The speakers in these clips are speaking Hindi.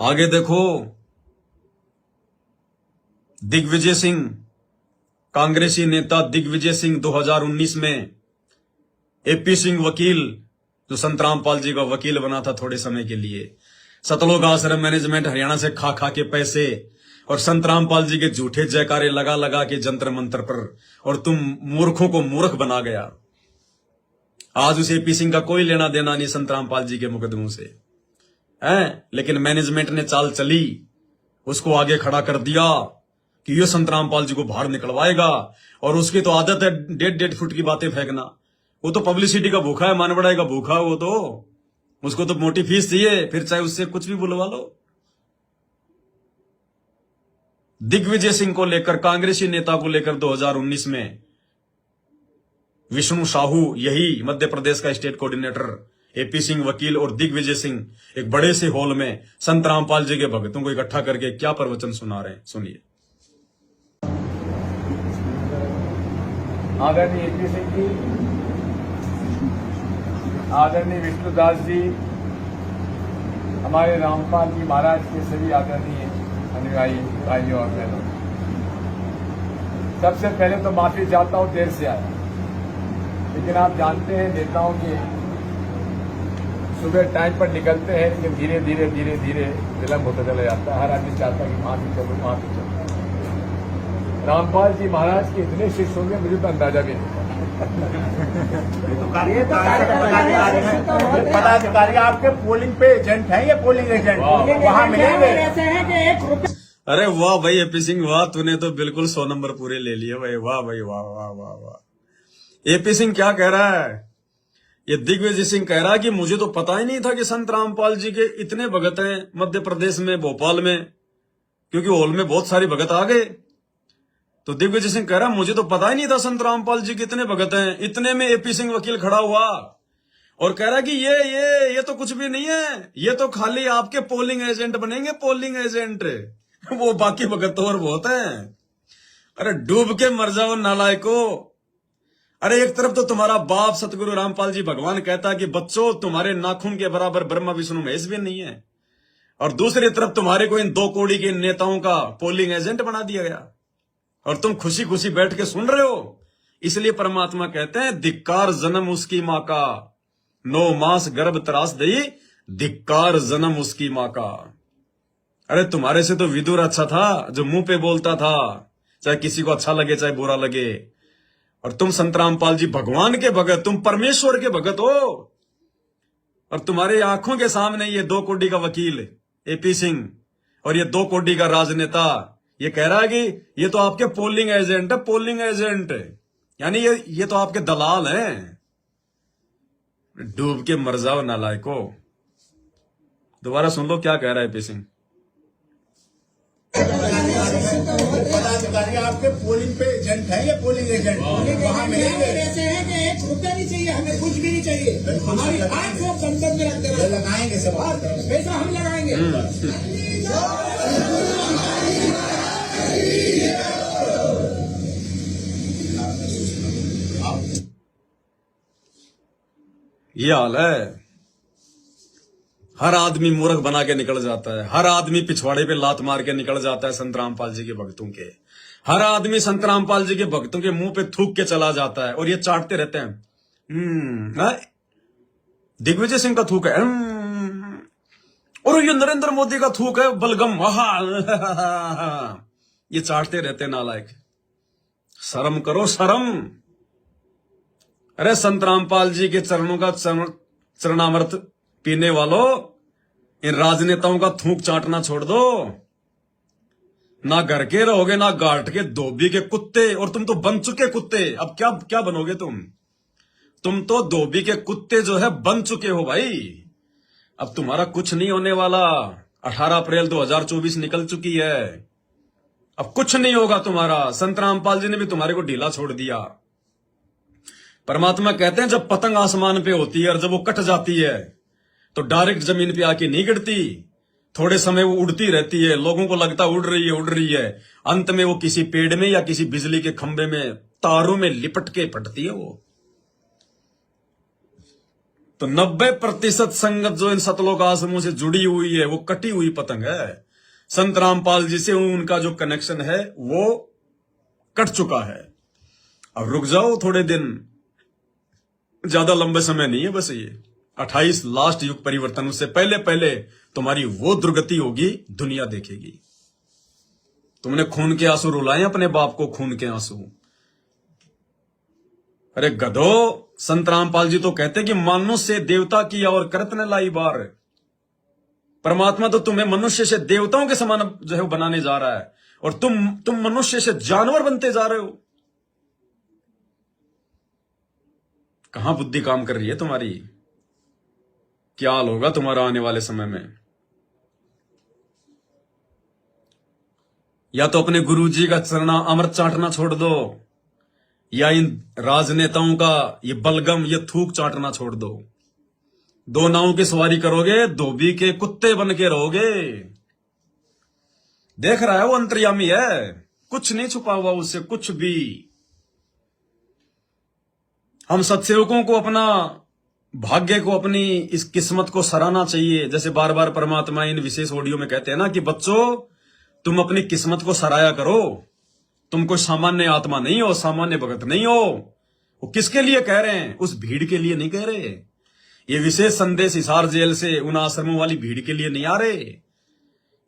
आगे देखो, दिग्विजय सिंह, कांग्रेसी नेता दिग्विजय सिंह 2019 में एपी सिंह वकील, जो संत रामपाल जी का वकील बना था थोड़े समय के लिए, सतलोक आश्रम मैनेजमेंट हरियाणा से खा खा के पैसे और संत रामपाल जी के झूठे जयकारे लगा लगा के जंतर मंत्र पर, और तुम मूर्खों को मूर्ख बना गया। आज उस एपी सिंह का कोई लेना देना नहीं संत रामपाल जी के मुकदमों से है, लेकिन मैनेजमेंट ने चाल चली, उसको आगे खड़ा कर दिया कि ये संत रामपाल जी को बाहर निकलवाएगा। और उसकी तो आदत है 1.5 फुट की बातें फेंकना। वो तो पब्लिसिटी का भूखा है, मान बढ़ाई का भूखा है। वो तो उसको तो मोटी फीस चाहिए, फिर चाहे उससे कुछ भी बुलवा लो। दिग्विजय सिंह को लेकर, कांग्रेसी नेता को लेकर 2019 में विष्णु साहू, यही मध्य प्रदेश का स्टेट कोऑर्डिनेटर, एपी सिंह वकील और दिग्विजय सिंह एक बड़े से हॉल में संत रामपाल जी के भक्तों को इकट्ठा करके क्या प्रवचन सुना रहे हैं, सुनिए। आदरणीय एपी सिंह जी, आदरणीय विष्णुदास जी, हमारे रामपाल जी महाराज के सभी आदरणीय अनुयायी भाइयों और बहनों, सबसे पहले तो माफी चाहता हूं, देर से आया। लेकिन आप जानते हैं नेताओं के सुबह टाइम पर निकलते हैं, लेकिन धीरे धीरे धीरे धीरे विलम्ब होता चला जाता है। हर आदमी चाहता है कि माफी चलो। रामपाल जी महाराज के इतने शिष्य होंगे मुझे तो अंदाजा भी नहीं। पदाधिकारी आपके पोलिंग पे एजेंट है, ये पोलिंग एजेंट वहाँ मिलेंगे। अरे वाह भाई एपी सिंह, वाह, तूने तो बिल्कुल 100 नंबर पूरे ले लिए भाई, वाह भाई, वाह वाह वाह वाह। एपी सिंह क्या कह रहा है? ये दिग्विजय सिंह कह रहा है कि मुझे तो पता ही नहीं था कि संत रामपाल जी के इतने भगत हैं मध्य प्रदेश में, भोपाल में, क्योंकि हॉल में बहुत सारे भगत आ गए। तो दिग्विजय सिंह कह रहा है मुझे तो पता ही नहीं था संत रामपाल जी कितने भगत हैं। इतने में एपी सिंह वकील खड़ा हुआ और कह रहा कि ये तो कुछ भी नहीं है, ये तो खाली आपके पोलिंग एजेंट बनेंगे, पोलिंग एजेंट। वो बाकी भगत तो और बहुत हैं। अरे डूब के मर जाओ नालायको। अरे एक तरफ तो तुम्हारा बाप सतगुरु रामपाल जी भगवान कहता है कि बच्चों तुम्हारे नाखून के बराबर ब्रह्मा विष्णु महेश भी नहीं है, और दूसरी तरफ तुम्हारे को इन 2 कौड़ी के नेताओं का पोलिंग एजेंट बना दिया गया, और तुम खुशी खुशी बैठ के सुन रहे हो। इसलिए परमात्मा कहते हैं धिक्कार जन्म उसकी माँ का, 9 मास गर्भ त्रास दई, धिक्कार जन्म उसकी माँ का। अरे तुम्हारे से तो विदुर अच्छा था, जो मुंह पे बोलता था, चाहे किसी को अच्छा लगे चाहे बुरा लगे। और तुम संत रामपाल जी भगवान के भगत, तुम परमेश्वर के भगत हो, और तुम्हारे आंखों के सामने ये 2 कौड़ी का वकील एपी सिंह और ये 2 कौड़ी का राजनेता ये कह रहा है कि ये तो आपके पोलिंग एजेंट है, पोलिंग एजेंट, यानी ये तो आपके दलाल हैं। डूब के मर जाओ नालायको। दोबारा सुन लो क्या कह रहा है एपी सिंह। पदाधिकारी आपके पोलिंग पे एजेंट है, ये पोलिंग एजेंट वहाँ मिलेंगे। ऐसे है कि एक रुपया नहीं चाहिए, हमें कुछ भी नहीं चाहिए, हमारी 8 लोग संसद में रखते हैं, लगाएंगे सब पैसा हम लगाएंगे। ये हाल है। हर आदमी मूर्ख बना के निकल जाता है, हर आदमी पिछवाड़े पे लात मार के निकल जाता है संत रामपाल जी के भक्तों के, हर आदमी संत रामपाल जी के भक्तों के मुंह पे थूक के चला जाता है, और ये चाटते रहते हैं। दिग्विजय सिंह का थूक है, और ये नरेंद्र मोदी का थूक है, बलगम, ये चाटते रहते नालायक। शर्म करो, शर्म। अरे संत रामपाल जी के चरणों का चरणामृत पीने वालों, इन राजनेताओं का थूक चाटना छोड़ दो। ना घर के रहोगे ना घाट के, धोबी के कुत्ते, और तुम तो बन चुके कुत्ते। अब क्या बनोगे तुम तो धोबी के कुत्ते जो है बन चुके हो भाई। अब तुम्हारा कुछ नहीं होने वाला। 18 अप्रैल 2024 निकल चुकी है, अब कुछ नहीं होगा तुम्हारा। संत रामपाल जी ने भी तुम्हारे को ढीला छोड़ दिया। परमात्मा कहते हैं जब पतंग आसमान पे होती है और जब वो कट जाती है तो डायरेक्ट जमीन पे आके नहीं गिरती, थोड़े समय वो उड़ती रहती है, लोगों को लगता उड़ रही है, अंत में वो किसी पेड़ में या किसी बिजली के खंभे में, तारों में लिपट के फटती है वो। तो 90% संगत जो इन सतलोक आश्रमों से जुड़ी हुई है वो कटी हुई पतंग है। संत रामपाल जी से उनका जो कनेक्शन है वो कट चुका है। अब रुक जाओ थोड़े दिन, ज्यादा लंबे समय नहीं है बस ये 28 लास्ट युग परिवर्तन, उससे पहले पहले तुम्हारी वो दुर्गति होगी, दुनिया देखेगी। तुमने खून के आंसू रुलाए अपने बाप को, खून के आंसू। अरे गधो, संत रामपाल जी तो कहते कि मनुष्य देवता किया और करत न लाई बार। परमात्मा तो तुम्हें मनुष्य से देवताओं के समान जो है वो बनाने जा रहा है, और तुम मनुष्य से जानवर बनते जा रहे हो। कहां बुद्धि काम कर रही है तुम्हारी? क्या हाल होगा तुम्हारा आने वाले समय में? या तो अपने गुरुजी का चरना अमृत चाटना छोड़ दो, या इन राजनेताओं का ये बलगम, ये थूक चाटना छोड़ दो। दो नावों की सवारी करोगे, धोबी के कुत्ते बन के रहोगे। देख रहा है वो अंतर्यामी है, कुछ नहीं छुपा हुआ उससे, कुछ भी। हम सत्सेवकों को अपना भाग्य को, अपनी इस किस्मत को सराहना चाहिए। जैसे बार बार परमात्मा इन विशेष ऑडियो में कहते हैं ना कि बच्चों, तुम अपनी किस्मत को सराया करो। तुम कोई सामान्य आत्मा नहीं हो, सामान्य भगत नहीं हो। वो किसके लिए कह रहे हैं? उस भीड़ के लिए नहीं कह रहे। ये विशेष संदेश हिसार जेल से उन आश्रमों वाली भीड़ के लिए नहीं आ रहे।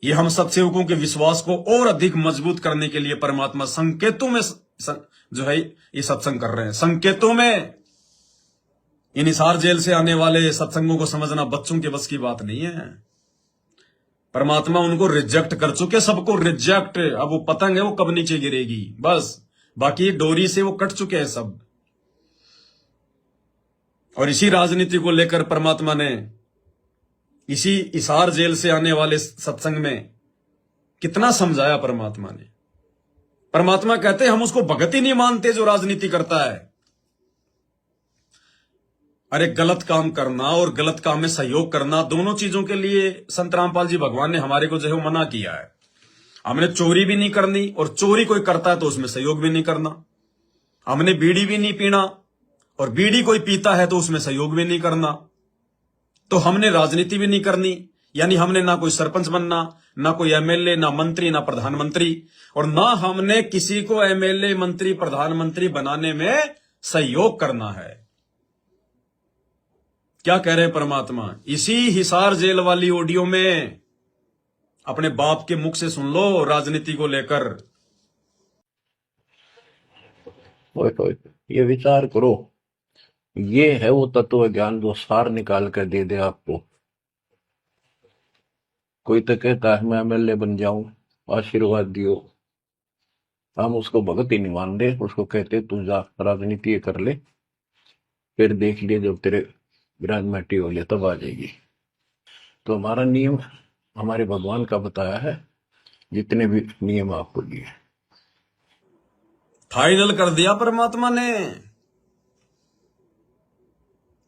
ये हम सत्सेवकों के विश्वास को और अधिक मजबूत करने के लिए परमात्मा संकेतों में जो है ये सत्संग कर रहे हैं। संकेतों में इन हिसार जेल से आने वाले सत्संगों को समझना बच्चों के बस की बात नहीं है। परमात्मा उनको रिजेक्ट कर चुके, सबको रिजेक्ट। अब वो पतंग है वो कब नीचे गिरेगी, बस। बाकी डोरी से वो कट चुके हैं सब। और इसी राजनीति को लेकर परमात्मा ने इसी हिसार जेल से आने वाले सत्संग में कितना समझाया परमात्मा ने। परमात्मा कहते हम उसको भगत ही नहीं मानते जो राजनीति करता है। अरे गलत काम करना और गलत काम में सहयोग करना, दोनों चीजों के लिए संत रामपाल जी भगवान ने हमारे को जो है मना किया है। हमने चोरी भी नहीं करनी, और चोरी कोई करता है तो उसमें सहयोग भी नहीं करना। हमने बीड़ी भी नहीं पीना, और बीड़ी कोई पीता है तो उसमें सहयोग भी नहीं करना। तो हमने राजनीति भी नहीं करनी, यानी हमने ना कोई सरपंच बनना, ना कोई एमएलए, ना मंत्री, ना प्रधानमंत्री, और ना हमने किसी को एमएलए, मंत्री, प्रधानमंत्री बनाने में सहयोग करना है। क्या कह रहे हैं परमात्मा? इसी हिसार जेल वाली ऑडियो में अपने बाप के मुख से सुन लो राजनीति को लेकर। ओए ये विचार करो, ये है वो तत्व ज्ञान जो सार निकाल कर दे दे आपको। कोई तो कहता है मैं एमएलए बन जाऊं, आशीर्वाद दियो। हम उसको भगत ही नहीं मान रहे, उसको कहते तू जा राजनीति कर ले, फिर देख लिए जब तेरे ग्रेजुएटी हो लिया तब आ जाएगी। तो हमारा नियम हमारे भगवान का बताया है, जितने भी नियम आपको दिए फाइनल कर दिया परमात्मा ने।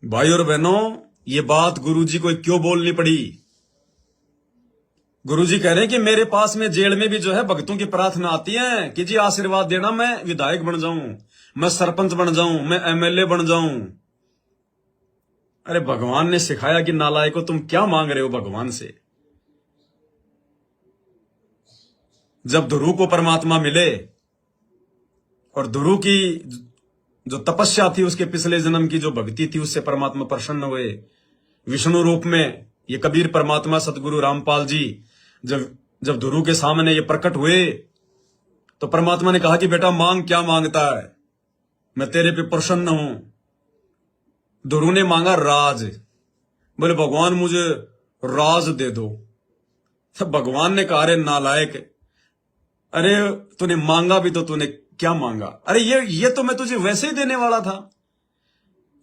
भाई और बहनों, ये बात गुरुजी को क्यों बोलनी पड़ी? गुरुजी कह रहे हैं कि मेरे पास में जेल में भी जो है भक्तों की प्रार्थना आती है कि जी आशीर्वाद देना, मैं विधायक बन जाऊं, मैं सरपंच बन जाऊं, मैं एमएलए बन जाऊं। अरे भगवान ने सिखाया कि नालायकों तुम क्या मांग रहे हो भगवान से? जब ध्रुव को परमात्मा मिले और ध्रुव की जो तपस्या थी, उसके पिछले जन्म की जो भक्ति थी, उससे परमात्मा प्रसन्न हुए विष्णु रूप में। ये कबीर परमात्मा सतगुरु रामपाल जी जब ध्रुव के सामने ये प्रकट हुए तो परमात्मा ने कहा कि बेटा मांग, क्या मांगता है, मैं तेरे पे प्रसन्न हूं। ध्रुव ने मांगा राज। बोले भगवान मुझे राज दे दो। तब भगवान ने कहा अरे नालायक, अरे तूने मांगा भी तो तूने क्या मांगा? अरे ये तो मैं तुझे वैसे ही देने वाला था,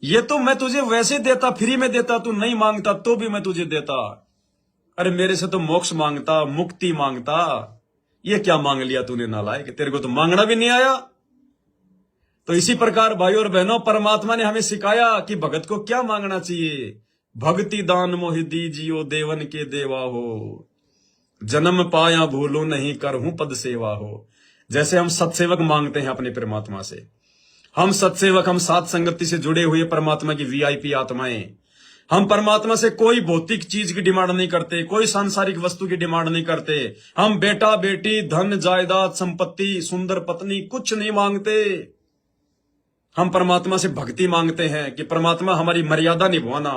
ये तो मैं तुझे वैसे देता, फ्री में देता, तू नहीं मांगता तो भी मैं तुझे देता। अरे मेरे से तो मोक्ष मांगता, मुक्ति मांगता, ये क्या मांग लिया तूने नालायक? तेरे को तो मांगना भी नहीं आया। तो इसी प्रकार भाई और बहनों, परमात्मा ने हमें सिखाया कि भगत को क्या मांगना चाहिए। भक्ति दान मोहि दीजियो, देवन के देवा हो, जन्म पाया भूलो नहीं, करहूं पद सेवा हो। जैसे हम सत्सेवक मांगते हैं अपने परमात्मा से, हम सत्सेवक, हम सात संगति से जुड़े हुए परमात्मा की वीआईपी आत्माएं, हम परमात्मा से कोई भौतिक चीज की डिमांड नहीं करते, कोई सांसारिक वस्तु की डिमांड नहीं करते। हम बेटा बेटी, धन जायदाद, संपत्ति, सुंदर पत्नी कुछ नहीं मांगते। हम परमात्मा से भक्ति मांगते हैं कि परमात्मा हमारी मर्यादा निभाना,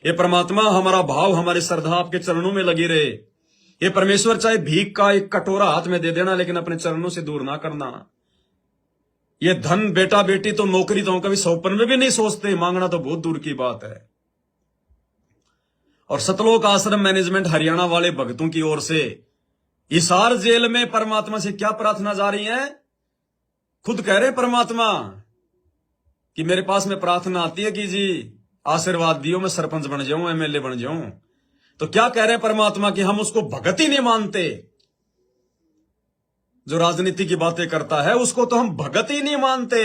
ये परमात्मा हमारा भाव, हमारी श्रद्धा आपके चरणों में लगी रहे। ये परमेश्वर चाहे भीख का एक कटोरा हाथ में दे देना, लेकिन अपने चरणों से दूर ना करना। ये धन, बेटा बेटी तो, नौकरी तो हम कभी सौपन में भी नहीं सोचते, मांगना तो बहुत दूर की बात है। और सतलोक आश्रम मैनेजमेंट हरियाणा वाले भक्तों की ओर से हिसार जेल में परमात्मा से क्या प्रार्थना जा रही है? खुद कह रहे परमात्मा कि मेरे पास में प्रार्थना आती है कि जी आशीर्वाद दियो, मैं सरपंच बन जाऊं, एमएलए बन जाऊं। तो क्या कह रहे परमात्मा कि हम उसको भगत ही नहीं मानते। जो राजनीति की बातें करता है उसको तो हम भगत ही नहीं मानते।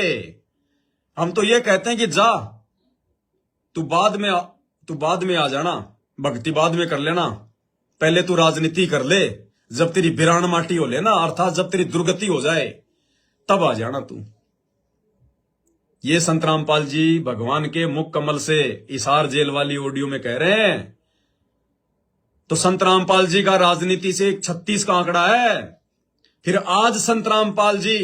हम तो ये कहते हैं कि जा तू बाद में आ जाना, भक्ति बाद में कर लेना, पहले तू राजनीति कर ले, जब तेरी बिरान माटी हो लेना, अर्थात जब तेरी दुर्गति हो जाए तब आ जाना तू। ये संत रामपाल जी भगवान के मुख कमल से हिसार जेल वाली ऑडियो में कह रहे हैं। तो संत रामपाल जी का राजनीति से 36 का आंकड़ा है। फिर आज संत रामपाल जी,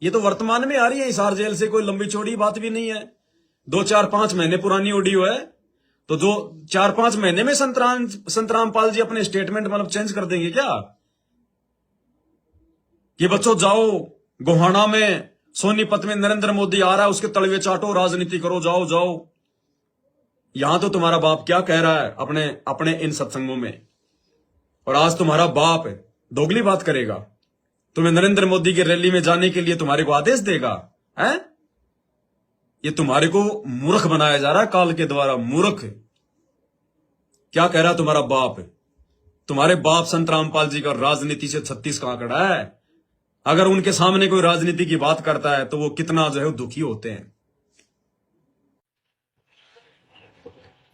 ये तो वर्तमान में आ रही है हिसार जेल से, कोई लंबी चौड़ी बात भी नहीं है, 2-4-5 महीने पुरानी ऑडियो है। तो जो 4-5 महीने में संत रामपाल जी अपने स्टेटमेंट मतलब चेंज कर देंगे क्या? कि बच्चों जाओ गोहाना में, सोनीपत में नरेंद्र मोदी आ रहा है, उसके तलवे चाटो, राजनीति करो, जाओ जाओ। यहां तो तुम्हारा बाप क्या कह रहा है अपने इन सत्संगों में, और आज तुम्हारा बाप दोगली बात करेगा, तुम्हें नरेंद्र मोदी की रैली में जाने के लिए तुम्हारे को आदेश देगा है? ये तुम्हारे को मूर्ख बनाया जा रहा है काल के द्वारा, मूर्ख। क्या कह रहा है तुम्हारा बाप? तुम्हारे बाप संत रामपाल जी का राजनीति से 36 का आंकड़ा है। अगर उनके सामने कोई राजनीति की बात करता है तो वो कितना जो है दुखी होते हैं।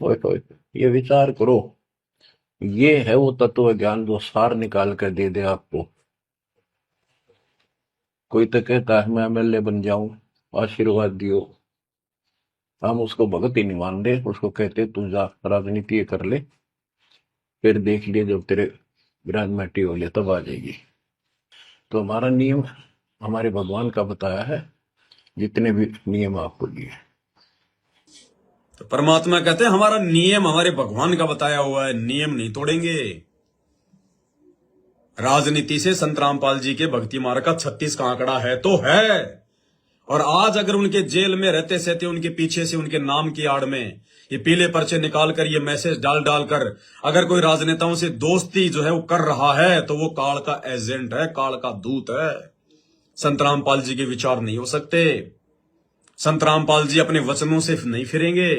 ओए ये विचार करो, ये है वो तत्व ज्ञान जो सार निकाल कर दे दे आपको। कोई तो कहता है मैं एमएलए बन जाऊं, आशीर्वाद दियो, हम उसको भगत ही नहीं मान रहे, उसको कहते तू जा राजनीति कर ले, फिर देख लिए जब तेरे विराज माटी हो ले तब आ जाएगी। तो हमारा नियम हमारे भगवान का बताया है, जितने भी नियम आपको दिए। तो परमात्मा कहते हैं हमारा नियम हमारे भगवान का बताया हुआ है, नियम नहीं तोड़ेंगे। राजनीति से संत रामपाल जी के भक्ति मार्ग का 36 का आंकड़ा है तो है। और आज अगर उनके जेल में रहते सहते उनके पीछे से उनके नाम की आड़ में ये पीले पर्चे निकाल कर ये मैसेज डाल कर अगर कोई राजनेताओं से दोस्ती जो है वो कर रहा है तो वो काल का एजेंट है, काल का दूत है। संत रामपाल जी के विचार नहीं हो सकते। संत रामपाल जी अपने वचनों से नहीं फिरेंगे।